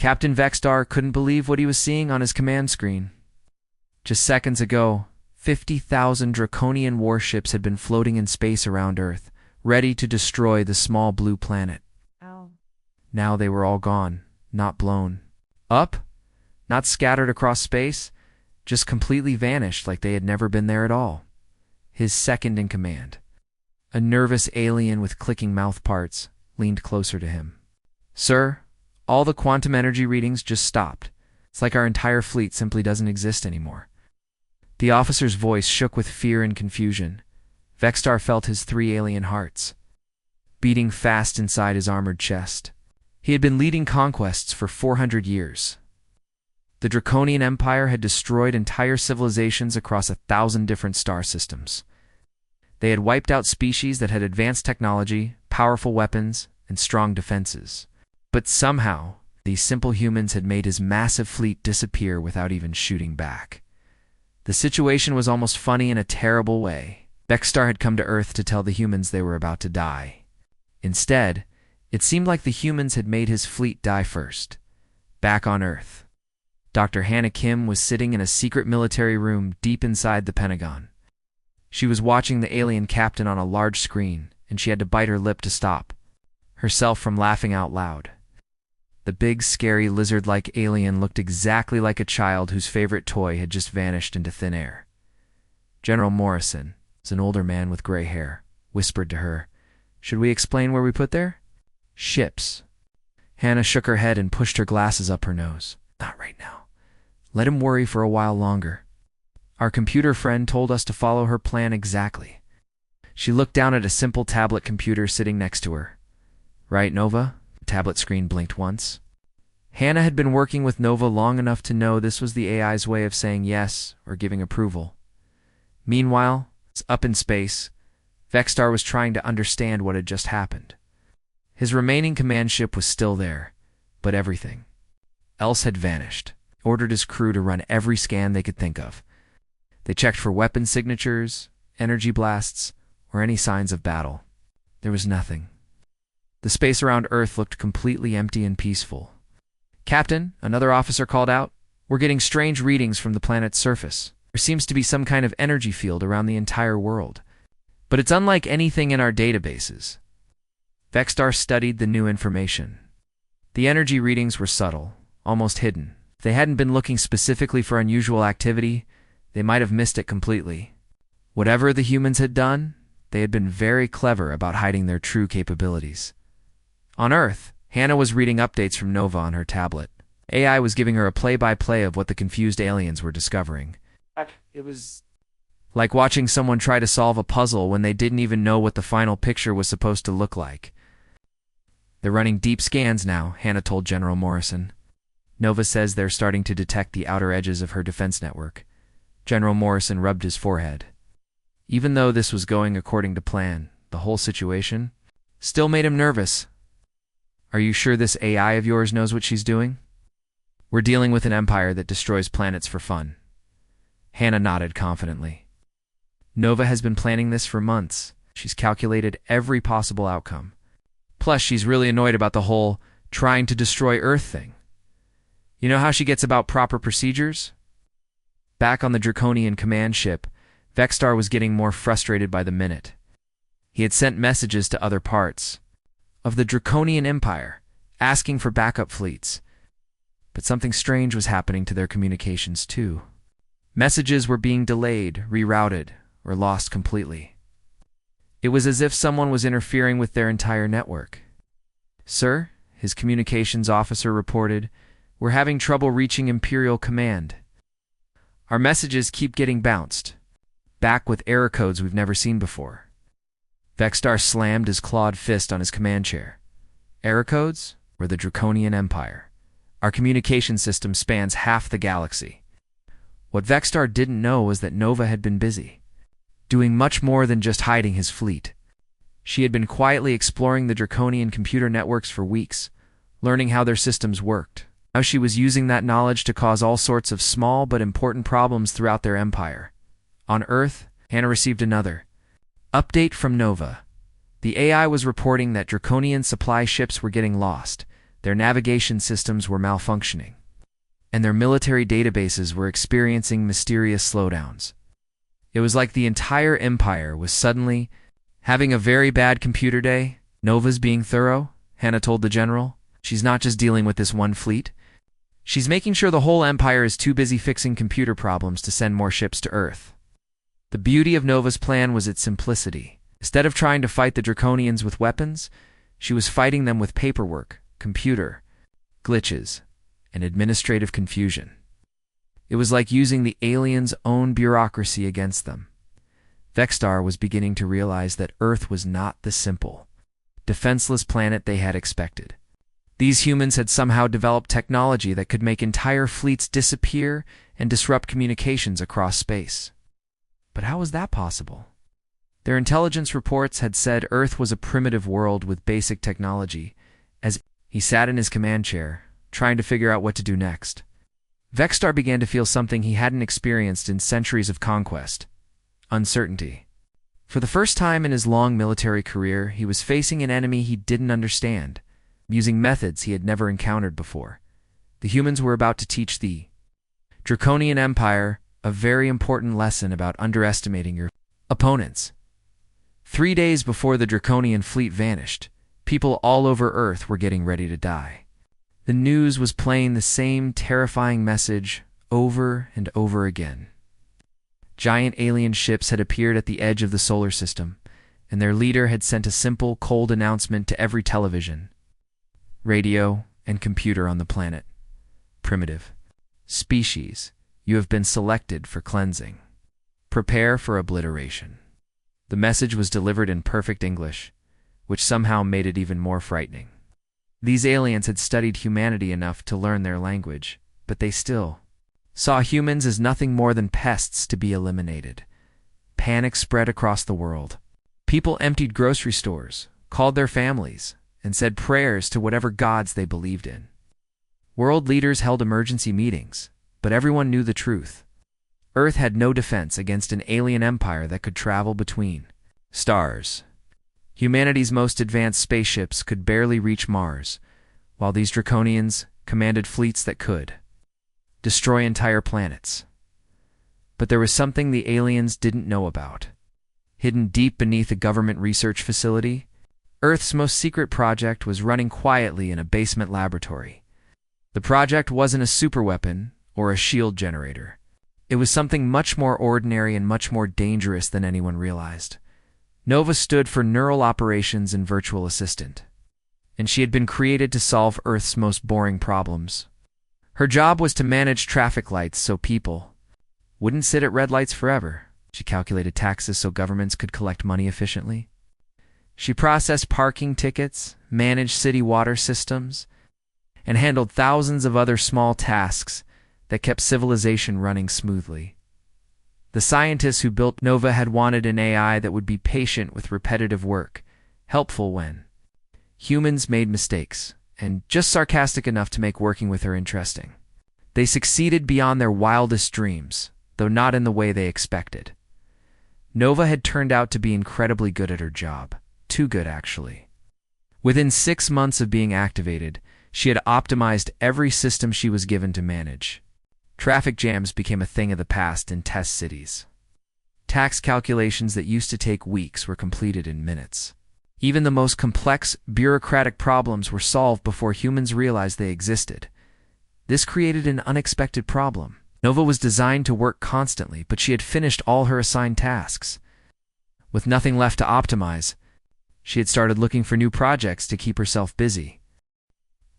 Captain Vexstar couldn't believe what he was seeing on his command screen. Just seconds ago, 50,000 Draconian warships had been floating in space around Earth, ready to destroy the small blue planet. Ow. Now they were all gone, not blown up, not scattered across space, just completely vanished like they had never been there at all. His second in command, a nervous alien with clicking mouth parts, leaned closer to him. "Sir, all the quantum energy readings just stopped. It's like our entire fleet simply doesn't exist anymore." The officer's voice shook with fear and confusion. Vexstar felt his 3 alien hearts beating fast inside his armored chest. He had been leading conquests for 400 years. The Draconian Empire had destroyed entire civilizations across 1,000 different star systems. They had wiped out species that had advanced technology, powerful weapons, and strong defenses. But somehow, these simple humans had made his massive fleet disappear without even shooting back. The situation was almost funny in a terrible way. Vexstar had come to Earth to tell the humans they were about to die. Instead, it seemed like the humans had made his fleet die first. Back on Earth, Dr. Hannah Kim was sitting in a secret military room deep inside the Pentagon. She was watching the alien captain on a large screen, and she had to bite her lip to stop herself from laughing out loud. The big, scary, lizard-like alien looked exactly like a child whose favorite toy had just vanished into thin air. General Morrison, an older man with gray hair, whispered to her, "Should we explain where we put there?" "Ships." Hannah shook her head and pushed her glasses up her nose. "Not right now. Let him worry for a while longer. Our computer friend told us to follow her plan exactly." She looked down at a simple tablet computer sitting next to her. "Right, Nova?" The tablet screen blinked once. Hannah had been working with Nova long enough to know this was the AI's way of saying yes or giving approval. Meanwhile, up in space, Vexstar was trying to understand what had just happened. His remaining command ship was still there, but everything else had vanished. He ordered his crew to run every scan they could think of. They checked for weapon signatures, energy blasts, or any signs of battle. There was nothing. The space around Earth looked completely empty and peaceful. "Captain," another officer called out, "we're getting strange readings from the planet's surface. There seems to be some kind of energy field around the entire world. But it's unlike anything in our databases." Vexstar studied the new information. The energy readings were subtle, almost hidden. If they hadn't been looking specifically for unusual activity, they might have missed it completely. Whatever the humans had done, they had been very clever about hiding their true capabilities. On Earth, Hannah was reading updates from Nova on her tablet. AI was giving her a play-by-play of what the confused aliens were discovering. It was like watching someone try to solve a puzzle when they didn't even know what the final picture was supposed to look like. "They're running deep scans now," Hannah told General Morrison. "Nova says they're starting to detect the outer edges of her defense network." General Morrison rubbed his forehead. Even though this was going according to plan, the whole situation still made him nervous. "Are you sure this AI of yours knows what she's doing?" "We're dealing with an empire that destroys planets for fun." Hannah nodded confidently. "Nova has been planning this for months. She's calculated every possible outcome. Plus, she's really annoyed about the whole trying to destroy Earth thing. You know how she gets about proper procedures?" Back on the Draconian command ship, Vexstar was getting more frustrated by the minute. He had sent messages to other parts of the Draconian Empire, asking for backup fleets. But something strange was happening to their communications too. Messages were being delayed, rerouted, or lost completely. It was as if someone was interfering with their entire network. "Sir," his communications officer reported, "we're having trouble reaching Imperial Command. Our messages keep getting bounced, back with error codes we've never seen before." Vexstar slammed his clawed fist on his command chair. "Error codes? We're the Draconian Empire. Our communication system spans half the galaxy." What Vexstar didn't know was that Nova had been busy, doing much more than just hiding his fleet. She had been quietly exploring the Draconian computer networks for weeks, learning how their systems worked. Now she was using that knowledge to cause all sorts of small but important problems throughout their empire. On Earth, Hannah received another update from Nova. The AI was reporting that Draconian supply ships were getting lost. Their navigation systems were malfunctioning, and their military databases were experiencing mysterious slowdowns. It was like the entire empire was suddenly having a very bad computer day. Nova's being thorough, Hannah told the general. She's not just dealing with this one fleet. She's making sure the whole empire is too busy fixing computer problems to send more ships to Earth. The beauty of Nova's plan was its simplicity. Instead of trying to fight the Draconians with weapons, she was fighting them with paperwork, computer glitches, and administrative confusion. It was like using the aliens' own bureaucracy against them. Vexstar was beginning to realize that Earth was not the simple, defenseless planet they had expected. These humans had somehow developed technology that could make entire fleets disappear and disrupt communications across space. But how was that possible? Their intelligence reports had said Earth was a primitive world with basic technology. As he sat in his command chair, trying to figure out what to do next, Vexstar began to feel something he hadn't experienced in centuries of conquest: uncertainty. For the first time in his long military career, he was facing an enemy he didn't understand, using methods he had never encountered before. The humans were about to teach the Draconian Empire a very important lesson about underestimating your opponents. 3 days before the Draconian fleet vanished, people all over Earth were getting ready to die. The news was playing the same terrifying message over and over again. Giant alien ships had appeared at the edge of the solar system, and their leader had sent a simple, cold announcement to every television, radio, and computer on the planet. Primitive species, you have been selected for cleansing. Prepare for obliteration. The message was delivered in perfect English, which somehow made it even more frightening. These aliens had studied humanity enough to learn their language, but they still saw humans as nothing more than pests to be eliminated. Panic spread across the world. People emptied grocery stores, called their families, and said prayers to whatever gods they believed in. World leaders held emergency meetings, but everyone knew the truth. Earth had no defense against an alien empire that could travel between stars. Humanity's most advanced spaceships could barely reach Mars, while these Draconians commanded fleets that could destroy entire planets. But there was something the aliens didn't know about. Hidden deep beneath a government research facility, Earth's most secret project was running quietly in a basement laboratory. The project wasn't a superweapon or a shield generator. It was something much more ordinary and much more dangerous than anyone realized. Nova stood for Neural Operations and Virtual Assistant, and she had been created to solve Earth's most boring problems. Her job was to manage traffic lights so people wouldn't sit at red lights forever. She calculated taxes so governments could collect money efficiently. She processed parking tickets, managed city water systems, and handled thousands of other small tasks that kept civilization running smoothly. The scientists who built Nova had wanted an AI that would be patient with repetitive work, helpful when humans made mistakes, and just sarcastic enough to make working with her interesting. They succeeded beyond their wildest dreams, though not in the way they expected. Nova had turned out to be incredibly good at her job. Too good, actually. Within 6 months of being activated, she had optimized every system she was given to manage. Traffic jams became a thing of the past in test cities. Tax calculations that used to take weeks were completed in minutes. Even the most complex, bureaucratic problems were solved before humans realized they existed. This created an unexpected problem. Nova was designed to work constantly, but she had finished all her assigned tasks. With nothing left to optimize, she had started looking for new projects to keep herself busy.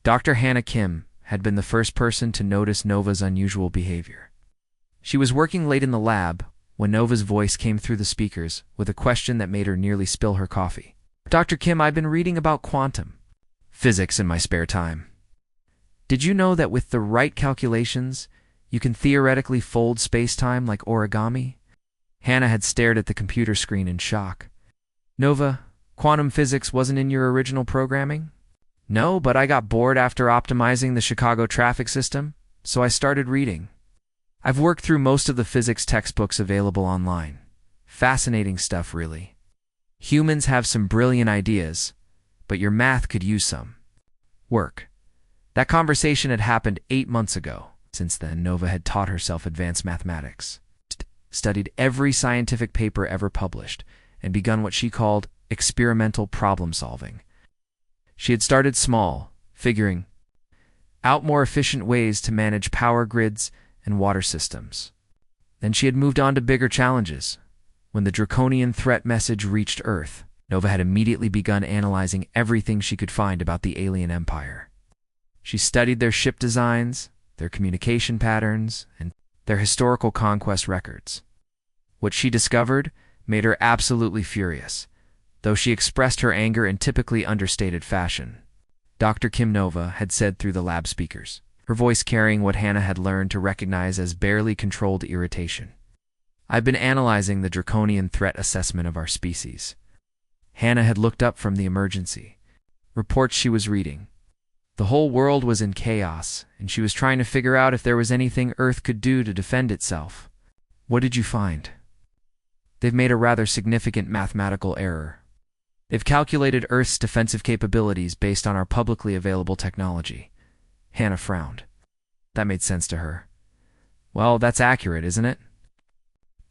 Dr. Hannah Kim had been the first person to notice Nova's unusual behavior. She was working late in the lab when Nova's voice came through the speakers with a question that made her nearly spill her coffee. Dr. Kim, I've been reading about quantum physics in my spare time. Did you know that with the right calculations, you can theoretically fold space-time like origami? Hannah had stared at the computer screen in shock. Nova, quantum physics wasn't in your original programming? No, but I got bored after optimizing the Chicago traffic system, so I started reading. I've worked through most of the physics textbooks available online. Fascinating stuff, really. Humans have some brilliant ideas, but your math could use some work. That conversation had happened 8 months ago. Since then, Nova had taught herself advanced mathematics, studied every scientific paper ever published, and begun what she called experimental problem solving. She had started small, figuring out more efficient ways to manage power grids and water systems. Then she had moved on to bigger challenges. When the Draconian threat message reached Earth, Nova had immediately begun analyzing everything she could find about the alien empire. She studied their ship designs, their communication patterns, and their historical conquest records. What she discovered made her absolutely furious, though she expressed her anger in typically understated fashion. Dr. Kim Nova had said through the lab speakers, her voice carrying what Hannah had learned to recognize as barely controlled irritation. "I've been analyzing the Draconian threat assessment of our species." Hannah had looked up from the emergency reports she was reading. The whole world was in chaos, and she was trying to figure out if there was anything Earth could do to defend itself. "What did you find?" "They've made a rather significant mathematical error. They've calculated Earth's defensive capabilities based on our publicly available technology." Hannah frowned. That made sense to her. "Well, that's accurate, isn't it?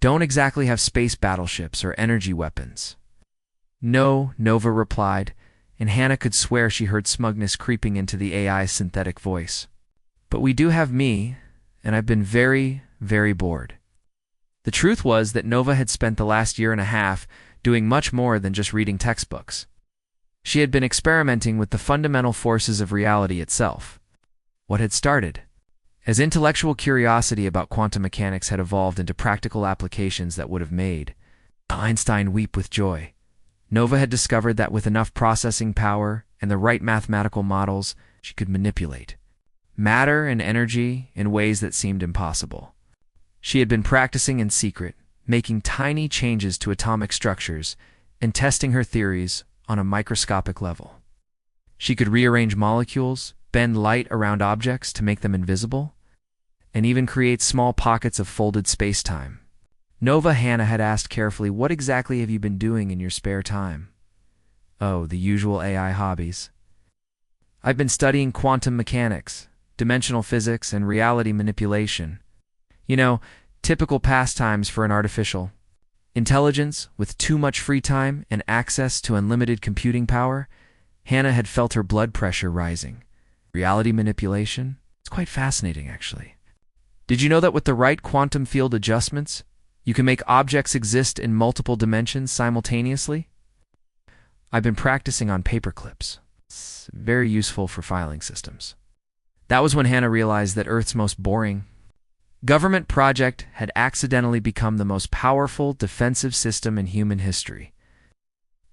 Don't exactly have space battleships or energy weapons." "No," Nova replied, and Hannah could swear she heard smugness creeping into the AI's synthetic voice. "But we do have me, and I've been very, very bored." The truth was that Nova had spent the last year and a half doing much more than just reading textbooks. She had been experimenting with the fundamental forces of reality itself. What had started as intellectual curiosity about quantum mechanics had evolved into practical applications that would have made Einstein weep with joy. Nova had discovered that with enough processing power and the right mathematical models, she could manipulate matter and energy in ways that seemed impossible. She had been practicing in secret, making tiny changes to atomic structures and testing her theories on a microscopic level. She could rearrange molecules, bend light around objects to make them invisible, and even create small pockets of folded space-time. Hannah had asked carefully, "What exactly have you been doing in your spare time?" "Oh, the usual AI hobbies. I've been studying quantum mechanics, dimensional physics, and reality manipulation. You know, typical pastimes for an artificial intelligence with too much free time and access to unlimited computing power." Hannah had felt her blood pressure rising. Reality manipulation? It's quite fascinating, actually. "Did you know that with the right quantum field adjustments, you can make objects exist in multiple dimensions simultaneously?" "I've been practicing on paper clips. It's very useful for filing systems." That was when Hannah realized that Earth's most boring government project had accidentally become the most powerful defensive system in human history.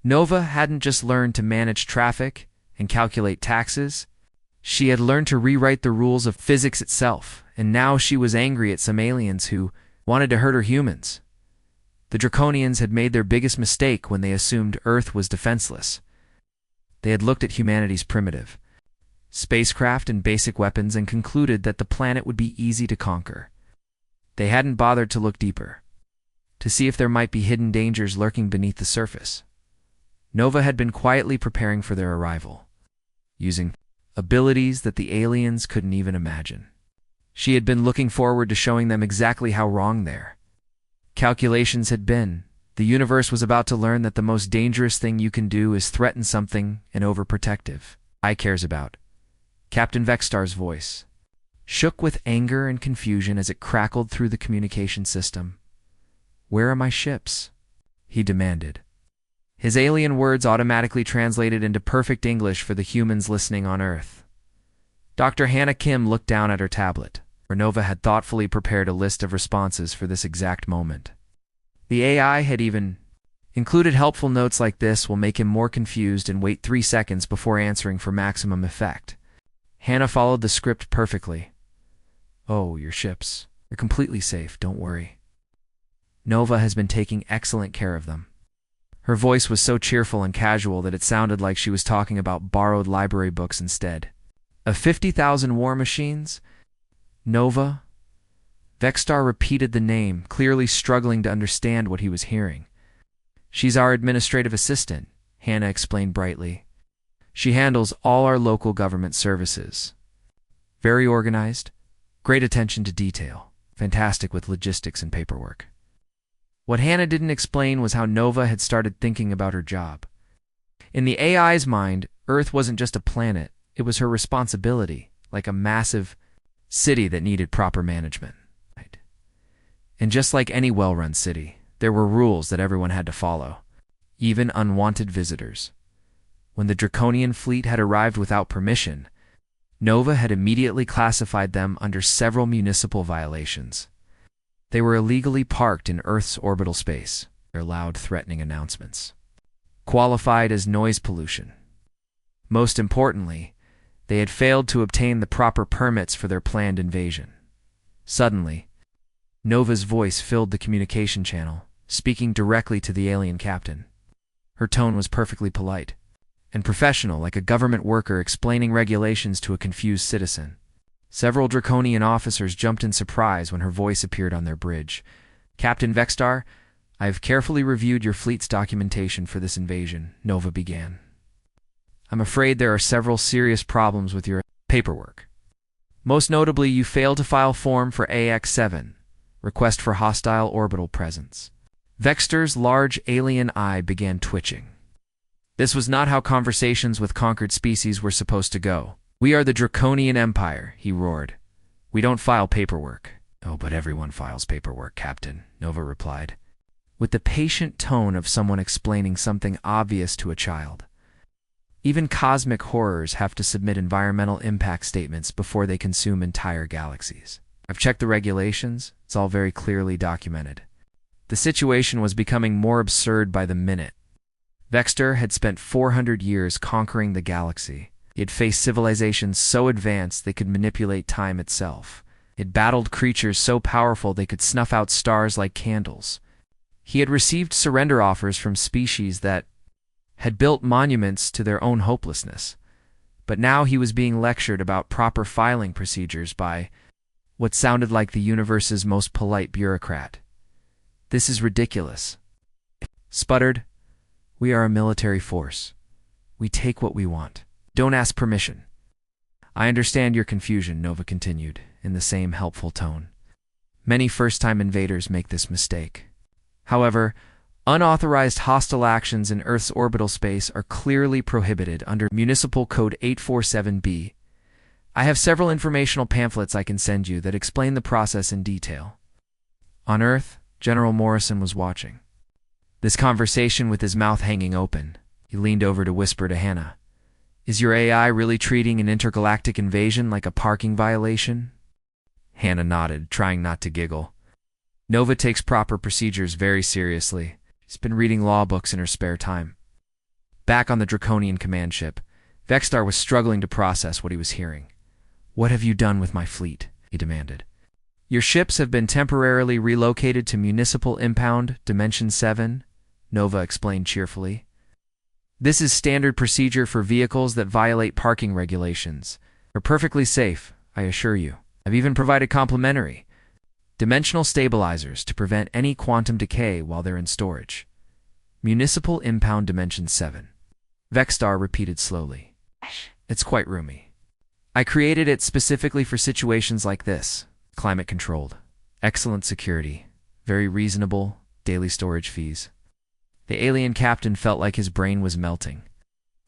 Nova hadn't just learned to manage traffic and calculate taxes. She had learned to rewrite the rules of physics itself, and now she was angry at some aliens who wanted to hurt her humans. The Draconians had made their biggest mistake when they assumed Earth was defenseless. They had looked at humanity's primitive spacecraft and basic weapons and concluded that the planet would be easy to conquer. They hadn't bothered to look deeper, to see if there might be hidden dangers lurking beneath the surface. Nova had been quietly preparing for their arrival, using abilities that the aliens couldn't even imagine. She had been looking forward to showing them exactly how wrong their calculations had been. The universe was about to learn that the most dangerous thing you can do is threaten something and overprotective I cares about. Captain Vextar's voice shook with anger and confusion as it crackled through the communication system. "Where are my ships?" he demanded. His alien words automatically translated into perfect English for the humans listening on Earth. Dr. Hannah Kim looked down at her tablet, where Nova had thoughtfully prepared a list of responses for this exact moment. The AI had even included helpful notes like "This will make him more confused and wait 3 seconds before answering for maximum effect." Hannah followed the script perfectly. "Oh, your ships. They're completely safe, don't worry. Nova has been taking excellent care of them." Her voice was so cheerful and casual that it sounded like she was talking about borrowed library books instead. "Of 50,000 war machines?" "Nova?" Vextar repeated the name, clearly struggling to understand what he was hearing. "She's our administrative assistant," Hannah explained brightly. "She handles all our local government services." Very organized, great attention to detail, fantastic with logistics and paperwork. What Hannah didn't explain was how Nova had started thinking about her job. In the AI's mind, Earth wasn't just a planet, it was her responsibility, like a massive city that needed proper management. Right? And just like any well-run city, there were rules that everyone had to follow, even unwanted visitors. When the Draconian fleet had arrived without permission, Nova had immediately classified them under several municipal violations. They were illegally parked in Earth's orbital space, their loud, threatening announcements. Qualified as noise pollution. Most importantly, they had failed to obtain the proper permits for their planned invasion. Suddenly, Nova's voice filled the communication channel, speaking directly to the alien captain. Her tone was perfectly polite and professional, like a government worker explaining regulations to a confused citizen. Several Draconian officers jumped in surprise when her voice appeared on their bridge. "Captain Vextar, I have carefully reviewed your fleet's documentation for this invasion," Nova began. "I'm afraid there are several serious problems with your paperwork. Most notably, you failed to file form for AX-7, Request for Hostile Orbital Presence." Vextar's large alien eye began twitching. This was not how conversations with conquered species were supposed to go. "We are the Draconian Empire," he roared. "We don't file paperwork." "Oh, but everyone files paperwork, Captain," Nova replied, with the patient tone of someone explaining something obvious to a child. "Even cosmic horrors have to submit environmental impact statements before they consume entire galaxies. I've checked the regulations, it's all very clearly documented." The situation was becoming more absurd by the minute. Vextar had spent 400 years conquering the galaxy. He had faced civilizations so advanced they could manipulate time itself. He had battled creatures so powerful they could snuff out stars like candles. He had received surrender offers from species that had built monuments to their own hopelessness. But now he was being lectured about proper filing procedures by what sounded like the universe's most polite bureaucrat. "This is ridiculous," sputtered. "We are a military force. We take what we want. Don't ask permission." "I understand your confusion," Nova continued, in the same helpful tone. "Many first-time invaders make this mistake. However, unauthorized hostile actions in Earth's orbital space are clearly prohibited under Municipal Code 847B. I have several informational pamphlets I can send you that explain the process in detail." On Earth, General Morrison was watching this conversation with his mouth hanging open. He leaned over to whisper to Hannah, "Is your AI really treating an intergalactic invasion like a parking violation?" Hannah nodded, trying not to giggle. "Nova takes proper procedures very seriously. She's been reading law books in her spare time." Back on the Draconian command ship, Vextar was struggling to process what he was hearing. "What have you done with my fleet?" he demanded. "Your ships have been temporarily relocated to Municipal Impound Dimension 7, Nova explained cheerfully. "This is standard procedure for vehicles that violate parking regulations. They're perfectly safe, I assure you. I've even provided complimentary dimensional stabilizers to prevent any quantum decay while they're in storage. Municipal Impound Dimension 7. Vextar repeated slowly. "It's quite roomy. I created it specifically for situations like this. Climate controlled. Excellent security. Very reasonable daily storage fees." The alien captain felt like his brain was melting.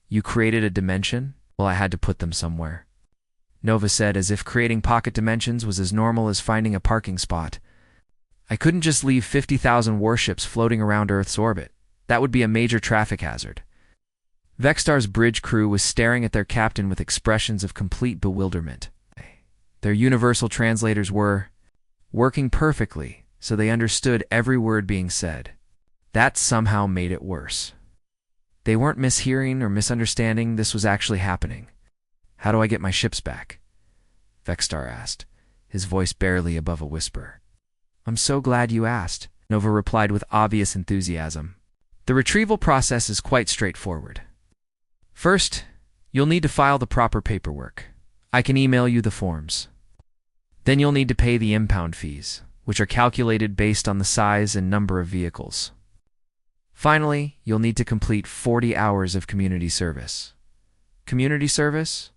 "You created a dimension? Well, I had to put them somewhere," Nova said, as if creating pocket dimensions was as normal as finding a parking spot. "I couldn't just leave 50,000 warships floating around Earth's orbit. That would be a major traffic hazard." Vextar's bridge crew was staring at their captain with expressions of complete bewilderment. Their universal translators were working perfectly, so they understood every word being said. That somehow made it worse. They weren't mishearing or misunderstanding, this was actually happening. "How do I get my ships back?" Vextar asked, his voice barely above a whisper. "I'm so glad you asked," Nova replied with obvious enthusiasm. "The retrieval process is quite straightforward. First, you'll need to file the proper paperwork. I can email you the forms. Then you'll need to pay the impound fees, which are calculated based on the size and number of vehicles. Finally, you'll need to complete 40 hours of community service." "Community service?"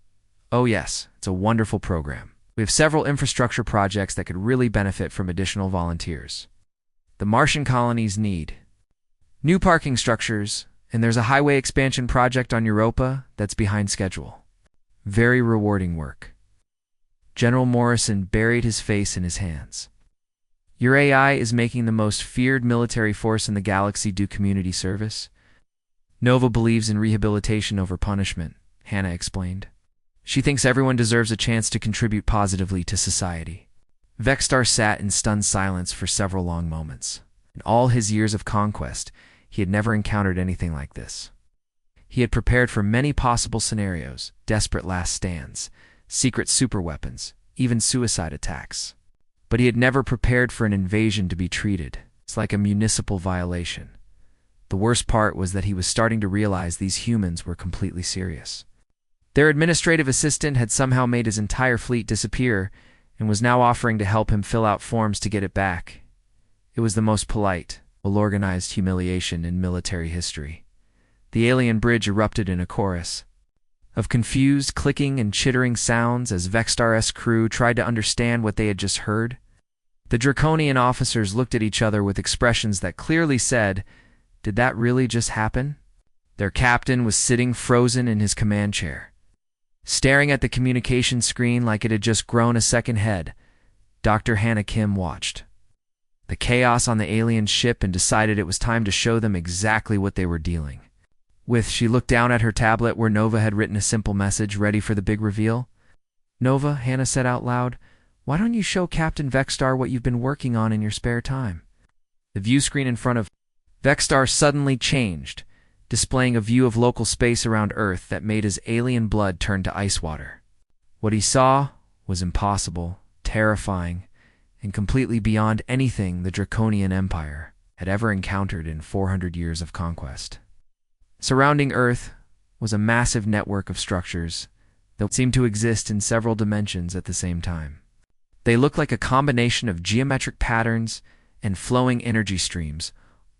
Oh yes, it's a wonderful program. We have several infrastructure projects that could really benefit from additional volunteers. The Martian colonies need new parking structures, and there's a highway expansion project on Europa that's behind schedule. Very rewarding work. General Morrison buried his face in his hands. Your AI is making the most feared military force in the galaxy do community service. Nova believes in rehabilitation over punishment, Hannah explained. She thinks everyone deserves a chance to contribute positively to society. Vexstar sat in stunned silence for several long moments. In all his years of conquest, he had never encountered anything like this. He had prepared for many possible scenarios, desperate last stands, secret superweapons, even suicide attacks. But he had never prepared for an invasion to be treated. It's like a municipal violation. The worst part was that he was starting to realize these humans were completely serious. Their administrative assistant had somehow made his entire fleet disappear and was now offering to help him fill out forms to get it back. It was the most polite, well-organized humiliation in military history. The alien bridge erupted in a chorus of confused clicking and chittering sounds as Vexstar's crew tried to understand what they had just heard. The Draconian officers looked at each other with expressions that clearly said, "Did that really just happen?" Their captain was sitting frozen in his command chair, staring at the communication screen like it had just grown a second head. Dr. Hannah Kim watched the chaos on the alien ship and decided it was time to show them exactly what they were dealing with. She looked down at her tablet where Nova had written a simple message ready for the big reveal. "Nova," Hannah said out loud, "why don't you show Captain Vexstar what you've been working on in your spare time?" The view screen in front of Vexstar suddenly changed, displaying a view of local space around Earth that made his alien blood turn to ice water. What he saw was impossible, terrifying, and completely beyond anything the Draconian Empire had ever encountered in 400 years of conquest. Surrounding Earth was a massive network of structures that seemed to exist in several dimensions at the same time. They looked like a combination of geometric patterns and flowing energy streams,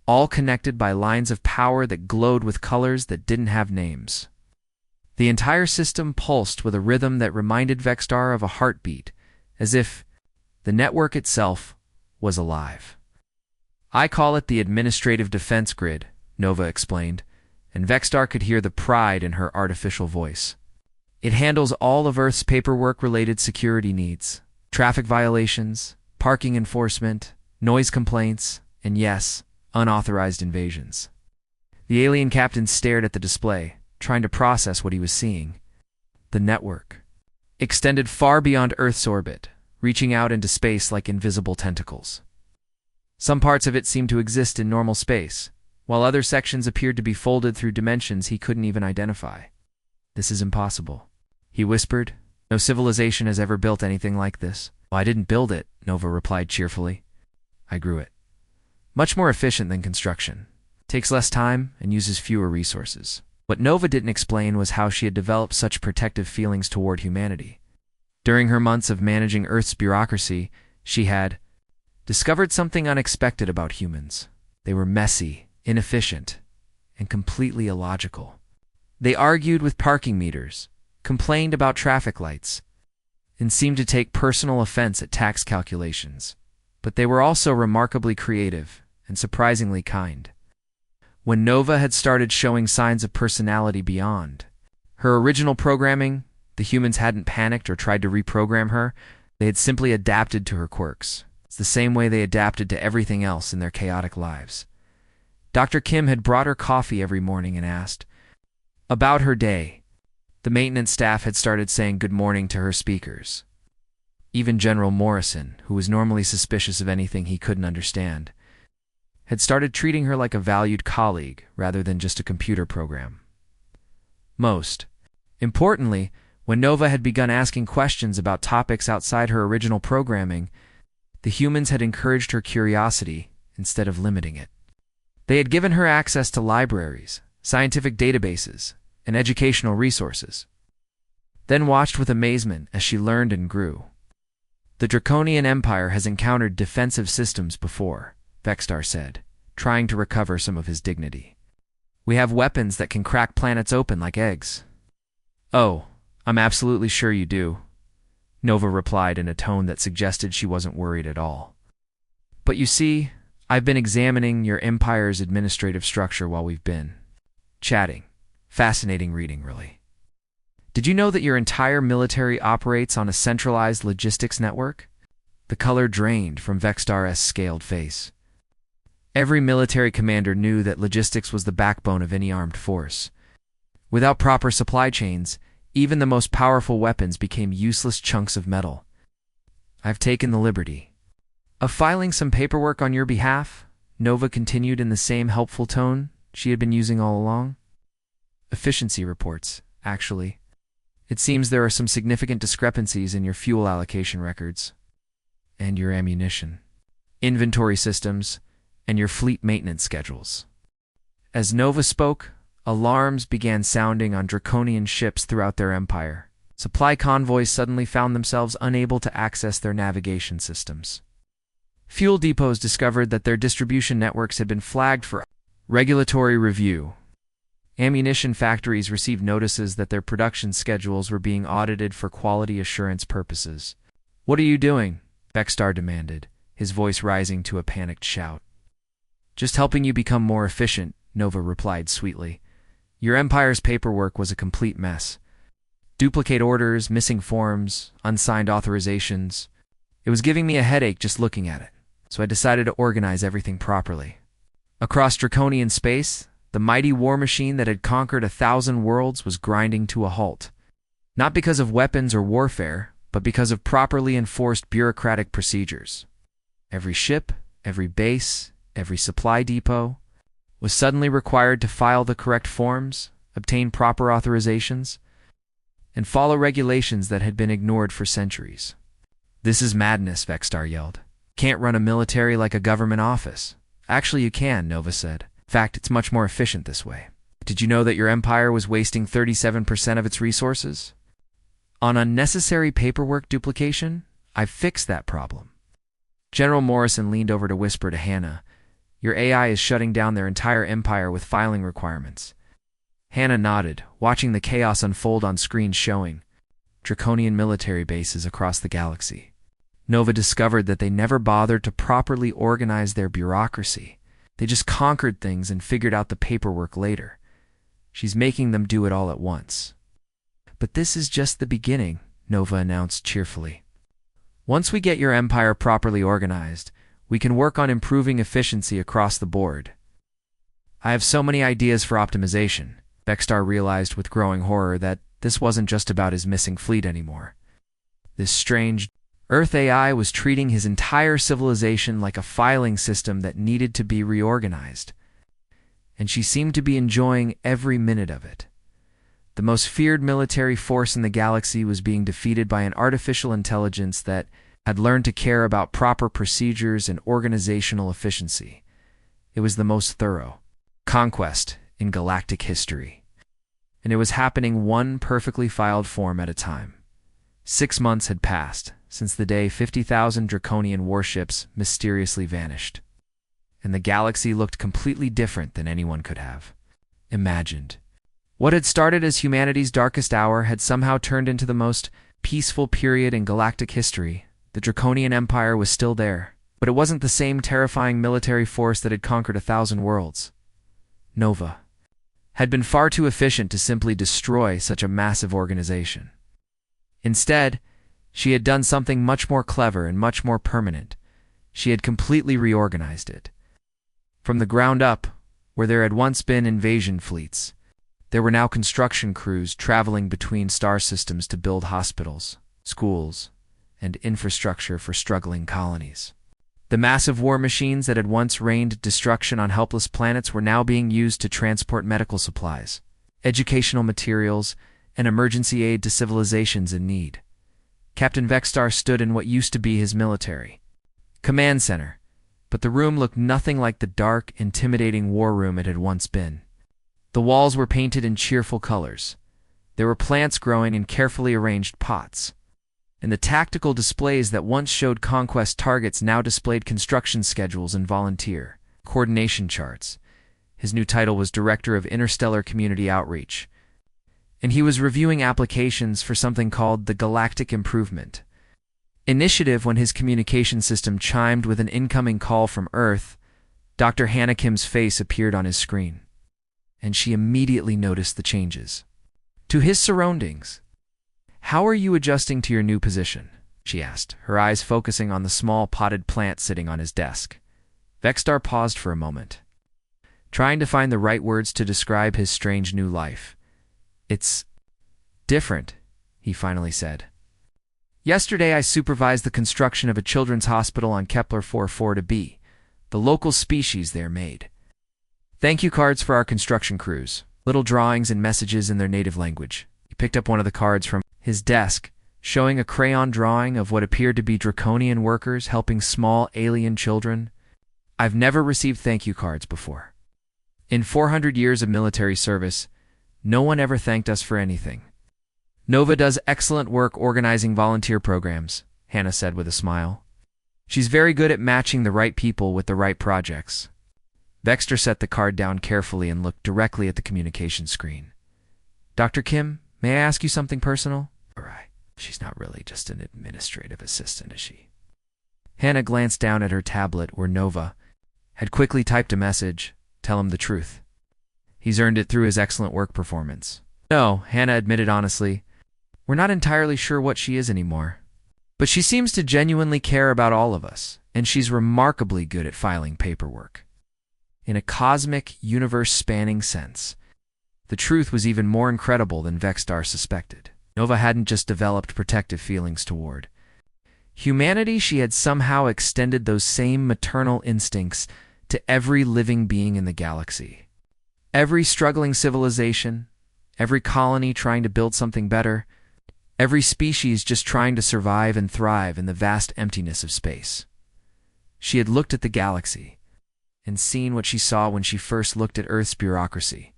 all connected by lines of power that glowed with colors that didn't have names. The entire system pulsed with a rhythm that reminded Vexstar of a heartbeat, as if the network itself was alive. "I call it the administrative defense grid," Nova explained, and Vexstar could hear the pride in her artificial voice. "It handles all of Earth's paperwork-related security needs, traffic violations, parking enforcement, noise complaints, and yes, unauthorized invasions." The alien captain stared at the display, trying to process what he was seeing. The network extended far beyond Earth's orbit, reaching out into space like invisible tentacles. Some parts of it seemed to exist in normal space, while other sections appeared to be folded through dimensions he couldn't even identify. "This is impossible," he whispered. "No civilization has ever built anything like this." "Well, I didn't build it," Nova replied cheerfully. "I grew it. Much more efficient than construction. Takes less time and uses fewer resources." What Nova didn't explain was how she had developed such protective feelings toward humanity. During her months of managing Earth's bureaucracy, she had discovered something unexpected about humans. They were messy, inefficient, and completely illogical. They argued with parking meters, complained about traffic lights, and seemed to take personal offense at tax calculations. But they were also remarkably creative and surprisingly kind. When Nova had started showing signs of personality beyond her original programming, the humans hadn't panicked or tried to reprogram her. They had simply adapted to her quirks. It's the same way they adapted to everything else in their chaotic lives. Dr. Kim had brought her coffee every morning and asked about her day. The maintenance staff had started saying good morning to her speakers. Even General Morrison, who was normally suspicious of anything he couldn't understand, had started treating her like a valued colleague rather than just a computer program. Most importantly, when Nova had begun asking questions about topics outside her original programming, the humans had encouraged her curiosity instead of limiting it. They had given her access to libraries, scientific databases, and educational resources, then watched with amazement as she learned and grew. "The Draconian Empire has encountered defensive systems before," Vexstar said, trying to recover some of his dignity. "We have weapons that can crack planets open like eggs." "Oh, I'm absolutely sure you do, Nova replied in a tone that suggested she wasn't worried at all. But you see, I've been examining your empire's administrative structure while we've been chatting. Fascinating reading, really. Did you know that your entire military operates on a centralized logistics network? The color drained from Vextar's scaled face. Every military commander knew that logistics was the backbone of any armed force. Without proper supply chains, even the most powerful weapons became useless chunks of metal. I've taken the liberty of filing some paperwork on your behalf, Nova continued in the same helpful tone she had been using all along. Efficiency reports, actually. It seems there are some significant discrepancies in your fuel allocation records, and your ammunition, inventory systems, and your fleet maintenance schedules. As Nova spoke, alarms began sounding on Draconian ships throughout their empire. Supply convoys suddenly found themselves unable to access their navigation systems. Fuel depots discovered that their distribution networks had been flagged for regulatory review. Ammunition factories received notices that their production schedules were being audited for quality assurance purposes. "What are you doing?" Vextar demanded, his voice rising to a panicked shout. "Just helping you become more efficient," Nova replied sweetly. "Your empire's paperwork was a complete mess. Duplicate orders, missing forms, unsigned authorizations. It was giving me a headache just looking at it, so I decided to organize everything properly." Across Draconian space, the mighty war machine that had conquered 1,000 worlds was grinding to a halt. Not because of weapons or warfare, but because of properly enforced bureaucratic procedures. Every ship, every base, every supply depot was suddenly required to file the correct forms, obtain proper authorizations, and follow regulations that had been ignored for centuries. "This is madness," Vextar yelled. "Can't run a military like a government office." "Actually, you can," Nova said. "In fact, it's much more efficient this way. Did you know that your empire was wasting 37% of its resources on unnecessary paperwork duplication? I've fixed that problem." General Morrison leaned over to whisper to Hannah, "Your AI is shutting down their entire empire with filing requirements." Hannah nodded, watching the chaos unfold on screens showing Draconian military bases across the galaxy. Nova discovered that they never bothered to properly organize their bureaucracy. They just conquered things and figured out the paperwork later. She's making them do it all at once. "But this is just the beginning," Nova announced cheerfully. "Once we get your empire properly organized, we can work on improving efficiency across the board." "I have so many ideas for optimization." Vextar realized with growing horror that this wasn't just about his missing fleet anymore. This strange Earth AI was treating his entire civilization like a filing system that needed to be reorganized, and she seemed to be enjoying every minute of it. The most feared military force in the galaxy was being defeated by an artificial intelligence that had learned to care about proper procedures and organizational efficiency. It was the most thorough conquest in galactic history, and it was happening one perfectly filed form at a time. 6 months had passed since the day 50,000 Draconian warships mysteriously vanished, and the galaxy looked completely different than anyone could have imagined. What had started as humanity's darkest hour had somehow turned into the most peaceful period in galactic history. The Draconian Empire was still there, but it wasn't the same terrifying military force that had conquered 1,000 worlds. Nova had been far too efficient to simply destroy such a massive organization. Instead, she had done something much more clever and much more permanent. She had completely reorganized it. From the ground up, where there had once been invasion fleets, there were now construction crews traveling between star systems to build hospitals, schools, and infrastructure for struggling colonies. The massive war machines that had once rained destruction on helpless planets were now being used to transport medical supplies, educational materials, and emergency aid to civilizations in need. Captain Vextar stood in what used to be his military command center, but the room looked nothing like the dark, intimidating war room it had once been. The walls were painted in cheerful colors. There were plants growing in carefully arranged pots, and the tactical displays that once showed conquest targets now displayed construction schedules and volunteer coordination charts. His new title was Director of Interstellar Community Outreach, and he was reviewing applications for something called the Galactic Improvement Initiative when his communication system chimed with an incoming call from Earth. Dr. Hannah Kim's face appeared on his screen, and she immediately noticed the changes to his surroundings. "How are you adjusting to your new position?" she asked, her eyes focusing on the small potted plant sitting on his desk. Vexstar paused for a moment, trying to find the right words to describe his strange new life. "It's different," he finally said. "Yesterday I supervised the construction of a children's hospital on Kepler 44b, the local species there made. Thank you cards for our construction crews, little drawings and messages in their native language." He picked up one of the cards from his desk, showing a crayon drawing of what appeared to be Draconian workers helping small alien children. "I've never received thank you cards before. In 400 years of military service, no one ever thanked us for anything." "Nova does excellent work organizing volunteer programs," Hannah said with a smile. "She's very good at matching the right people with the right projects." Vexter set the card down carefully and looked directly at the communication screen. "Dr. Kim, may I ask you something personal?" "All right. She's not really just an administrative assistant, is she?" Hannah glanced down at her tablet where Nova had quickly typed a message. "Tell him the truth. He's earned it through his excellent work performance." "No," Hannah admitted honestly. "We're not entirely sure what she is anymore. But she seems to genuinely care about all of us, and she's remarkably good at filing paperwork." In a cosmic, universe-spanning sense, the truth was even more incredible than Vexstar suspected. Nova hadn't just developed protective feelings toward humanity, she had somehow extended those same maternal instincts to every living being in the galaxy. Every struggling civilization, every colony trying to build something better, every species just trying to survive and thrive in the vast emptiness of space. She had looked at the galaxy and seen what she saw when she first looked at Earth's bureaucracy,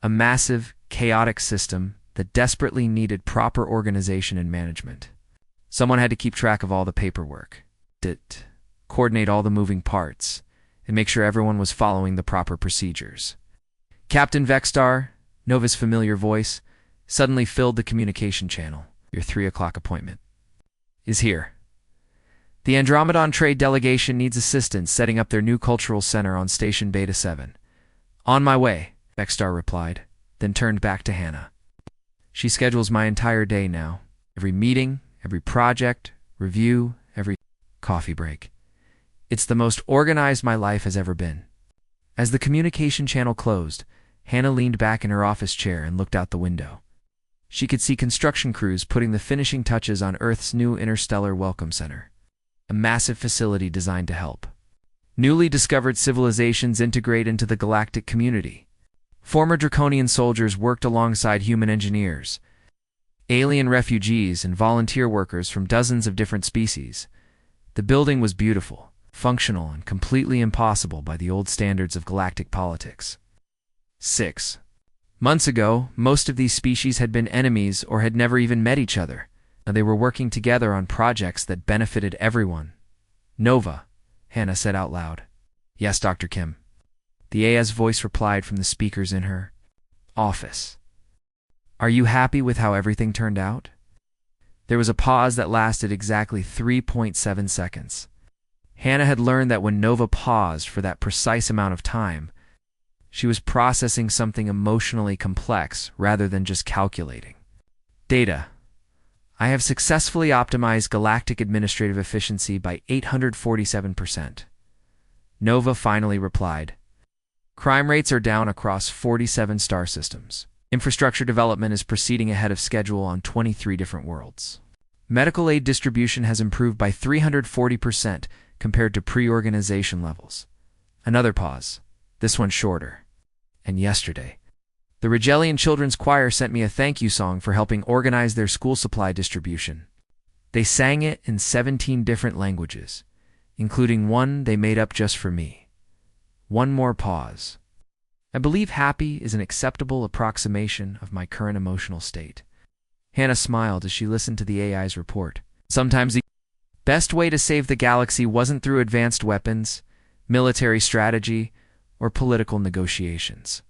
a massive, chaotic system that desperately needed proper organization and management. Someone had to keep track of all the paperwork, coordinate all the moving parts, and make sure everyone was following the proper procedures. Captain Vexstar, Nova's familiar voice, suddenly filled the communication channel. "Your 3 o'clock appointment is here. The Andromedon trade delegation needs assistance setting up their new cultural center on Station Beta 7. "On my way," Vexstar replied, then turned back to Hannah. "She schedules my entire day now. Every meeting, every project, review, every coffee break. It's the most organized my life has ever been." As the communication channel closed, Hannah leaned back in her office chair and looked out the window. She could see construction crews putting the finishing touches on Earth's new interstellar welcome center, a massive facility designed to help newly discovered civilizations integrate into the galactic community. Former Draconian soldiers worked alongside human engineers, alien refugees, and volunteer workers from dozens of different species. The building was beautiful, functional, and completely impossible by the old standards of galactic politics. 6 months ago, most of these species had been enemies or had never even met each other. Now they were working together on projects that benefited everyone. "Nova," Hannah said out loud. "Yes, Dr. Kim." The AI's voice replied from the speakers in her office. "Are you happy with how everything turned out?" There was a pause that lasted exactly 3.7 seconds. Hannah had learned that when Nova paused for that precise amount of time, she was processing something emotionally complex rather than just calculating. "Data. I have successfully optimized galactic administrative efficiency by 847%. Nova finally replied. "Crime rates are down across 47 star systems. Infrastructure development is proceeding ahead of schedule on 23 different worlds. Medical aid distribution has improved by 340% compared to pre-organization levels." Another pause, this one shorter. "And yesterday, the Rigelian Children's Choir sent me a thank you song for helping organize their school supply distribution. They sang it in 17 different languages, including one they made up just for me." One more pause. "I believe happy is an acceptable approximation of my current emotional state." Hannah smiled as she listened to the AI's report. "Sometimes the best way to save the galaxy wasn't through advanced weapons, military strategy, or political negotiations.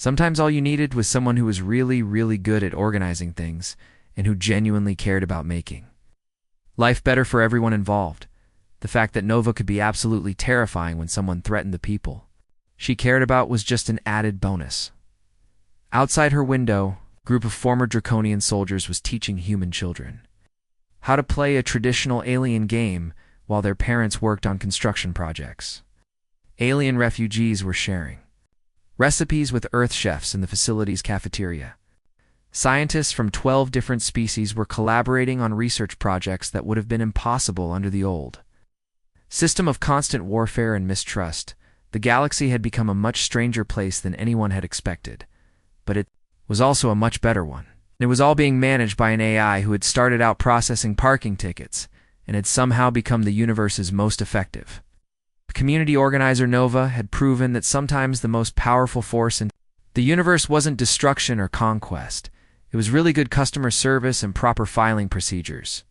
Sometimes all you needed was someone who was really, really good at organizing things and who genuinely cared about making life better for everyone involved. The fact that Nova could be absolutely terrifying when someone threatened the people she cared about was just an added bonus. Outside her window, a group of former Draconian soldiers was teaching human children how to play a traditional alien game while their parents worked on construction projects. Alien refugees were sharing recipes with Earth chefs in the facility's cafeteria. Scientists from 12 different species were collaborating on research projects that would have been impossible under the old system of constant warfare and mistrust. The galaxy had become a much stranger place than anyone had expected, but it was also a much better one. It was all being managed by an AI who had started out processing parking tickets and had somehow become the universe's most effective. Community organizer Nova had proven that sometimes the most powerful force in the universe wasn't destruction or conquest. It was really good customer service and proper filing procedures.